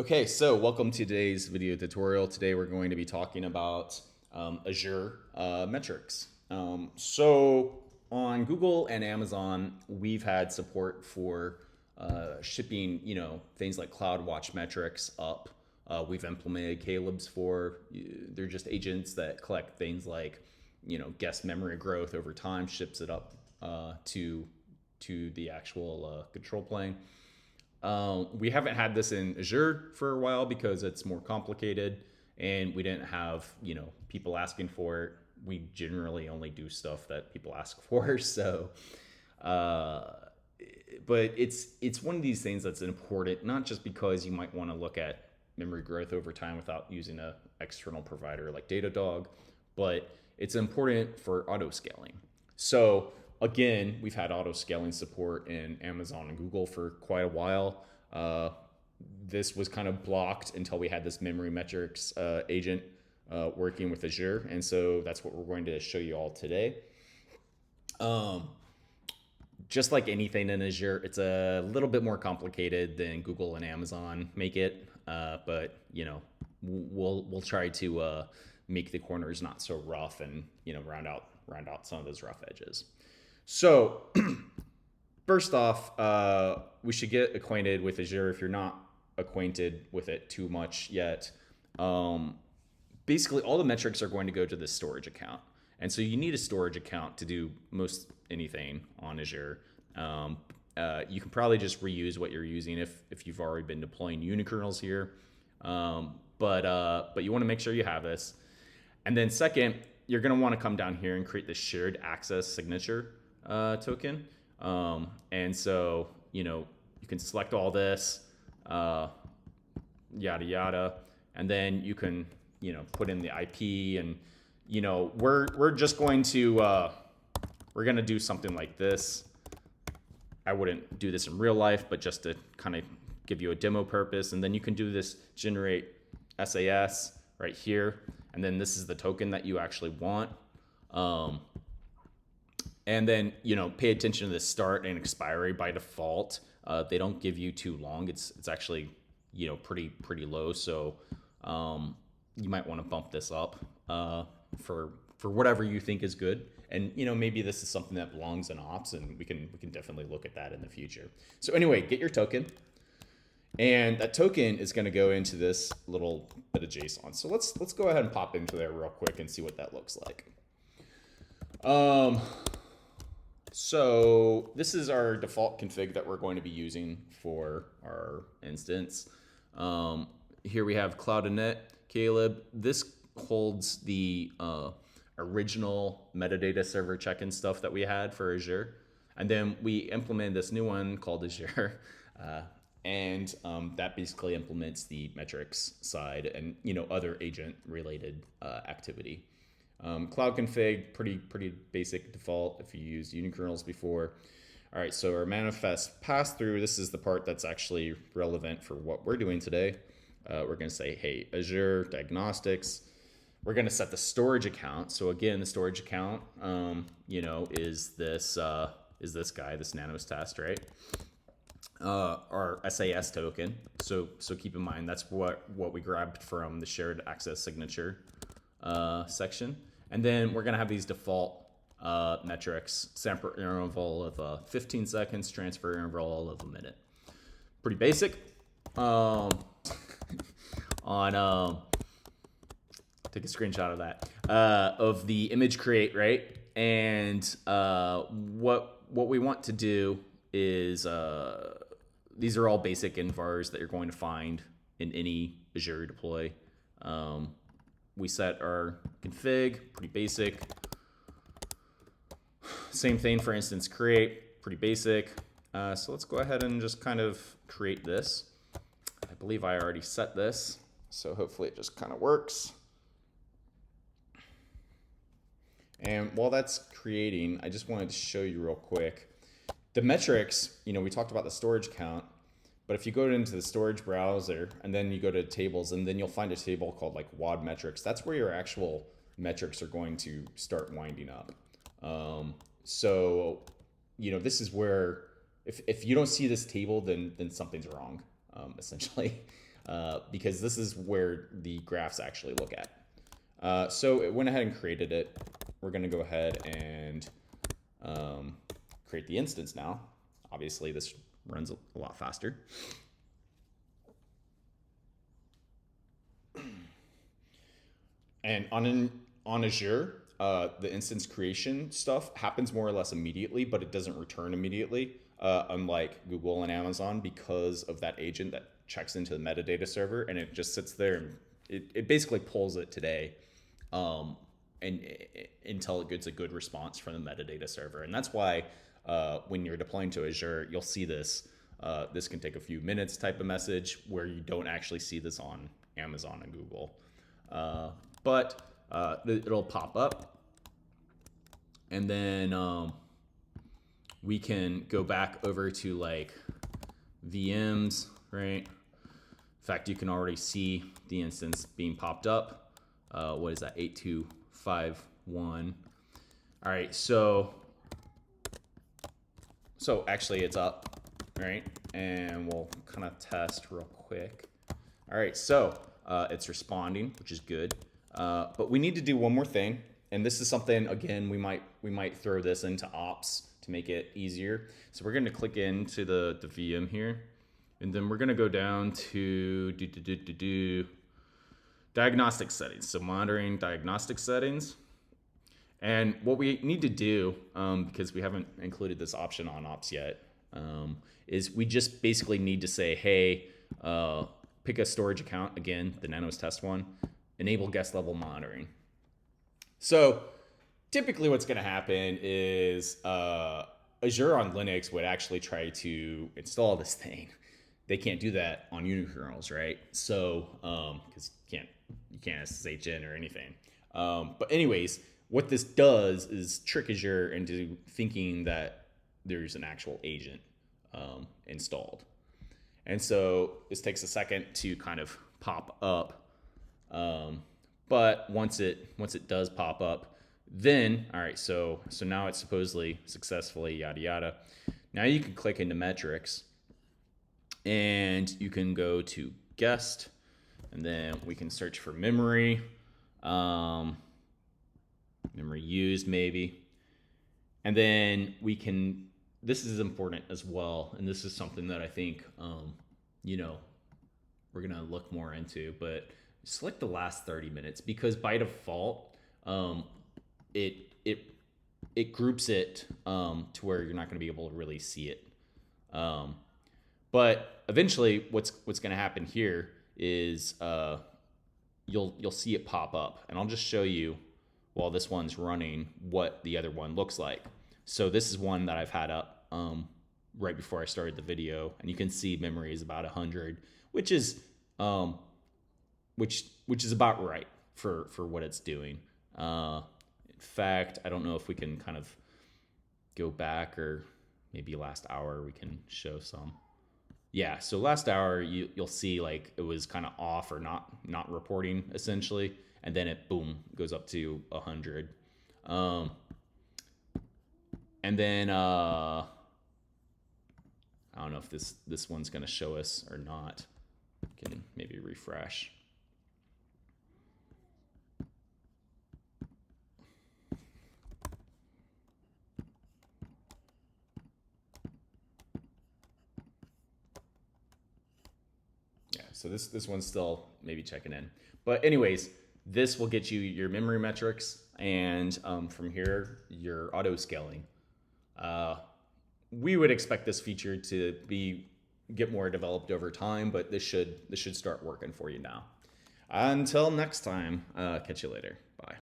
Okay, so welcome to today's video tutorial. Today we're going to be talking about Azure metrics. So on Google and Amazon, we've had support for shipping, things like CloudWatch metrics up. We've implemented Caleb's for. They're just agents that collect things like, guest memory growth over time, ships it up to the actual control plane. We haven't had this in Azure for a while because it's more complicated and we didn't have, people asking for it. We generally only do stuff that people ask for. So, uh, but it's one of these things that's important, not just because you might want to look at memory growth over time without using a external provider like Datadog, but it's important for auto scaling. So again, we've had auto scaling support in Amazon and Google for quite a while. This was kind of blocked until we had this memory metrics agent working with Azure. And so that's what we're going to show you all today. Just like anything in Azure, it's a little bit more complicated than Google and Amazon make it. But we'll try to make the corners not so rough and round out some of those rough edges. So first off, we should get acquainted with Azure if you're not acquainted with it too much yet. Basically, all the metrics are going to go to the storage account. And so you need a storage account to do most anything on Azure. You can probably just reuse what you're using if you've already been deploying unikernels here. But you want to make sure you have this. And then second, you're going to want to come down here and create the shared access signature token. And so, you can select all this, yada, yada. And then you can, put in the IP and, we're just going to, we're going to do something like this. I wouldn't do this in real life, but just to kind of give you a demo purpose. And then you can do this generate SAS right here. And then this is the token that you actually want. And then, pay attention to the start and expiry by default. They don't give you too long. It's actually, pretty low. So you might want to bump this up for whatever you think is good. And, maybe this is something that belongs in ops, and we can definitely look at that in the future. So anyway, get your token. And that token is going to go into this little bit of JSON. So let's go ahead and pop into there real quick and see what that looks like. So this is our default config that we're going to be using for our instance. Here we have Cloud Init, Caleb. This holds the original metadata server check-in stuff that we had for Azure. And then we implemented this new one called Azure. And that basically implements the metrics side and other agent related activity. Cloud config, pretty basic default if you used unikernels before. All right, so our manifest pass-through, this is the part that's actually relevant for what we're doing today. We're going to say, hey, Azure Diagnostics. We're going to set the storage account. So again, the storage account, is this guy, this Nanos test, right? Our SAS token. So keep in mind that's what we grabbed from the shared access signature section. And then we're going to have these default metrics, sample interval of 15 seconds, transfer interval of a minute. Pretty basic. Take a screenshot of that, of the image create, right? And what we want to do is, these are all basic invars that you're going to find in any Azure deploy. We set our config, pretty basic. Same thing for instance create, pretty basic. So let's go ahead and just kind of create this. I believe I already set this, so hopefully it just kind of works. And while that's creating, I just wanted to show you real quick. The metrics, we talked about the storage count, but if you go into the storage browser and then you go to tables, and then you'll find a table called like WAD metrics. That's where your actual metrics are going to start winding up. So, this is where if you don't see this table, then something's wrong, essentially. because this is where the graphs actually look at. So it went ahead and created it. We're going to go ahead and create the instance now. Obviously, this runs a lot faster. And on Azure, the instance creation stuff happens more or less immediately, but it doesn't return immediately, unlike Google and Amazon, because of that agent that checks into the metadata server, and it just sits there and it basically pulls it today, and until it gets a good response from the metadata server. And that's why when you're deploying to Azure, you'll see this. This can take a few minutes type of message where you don't actually see this on Amazon and Google. But it'll pop up, and then we can go back over to like VMs, right? In fact, you can already see the instance being popped up. What is that? 8251. All right, so actually it's up, right? And we'll kind of test real quick. All right, so it's responding, which is good. But we need to do one more thing, and this is something, again, we might throw this into ops to make it easier. So we're going to click into the VM here, and then we're going to go down to diagnostic settings. So monitoring diagnostic settings. And what we need to do, because we haven't included this option on ops yet, is we just basically need to say, hey, pick a storage account, again, the Nanos test one, enable guest level monitoring. So typically what's going to happen is Azure on Linux would actually try to install this thing. They can't do that on unikernels, right? So because you can't SSH in or anything. But anyways, what this does is trick Azure into thinking that there's an actual agent installed. And so this takes a second to kind of pop up. But once it does pop up, then, all right, so now it's supposedly successfully yada yada. Now you can click into metrics, and you can go to guest, and then we can search for memory, memory used maybe. And then we can, this is important as well, and this is something that I think, we're gonna look more into, but select the last 30 minutes, because by default, it groups it to where you're not gonna be able to really see it. But eventually what's gonna happen here is you'll see it pop up, and I'll just show you while this one's running what the other one looks like. So this is one that I've had up right before I started the video, and you can see memory is about 100, which is which is about right for what it's doing. In fact, I don't know if we can kind of go back, or maybe last hour we can show some. Yeah, so last hour you'll see like it was kind of off or not reporting essentially, and then it boom goes up to 100. And then I don't know if this one's gonna show us or not. Can maybe refresh. Yeah, so this one's still maybe checking in. But anyways, this will get you your memory metrics, and from here, your auto scaling. We would expect this feature to get more developed over time, but this should start working for you now. Until next time, catch you later. Bye.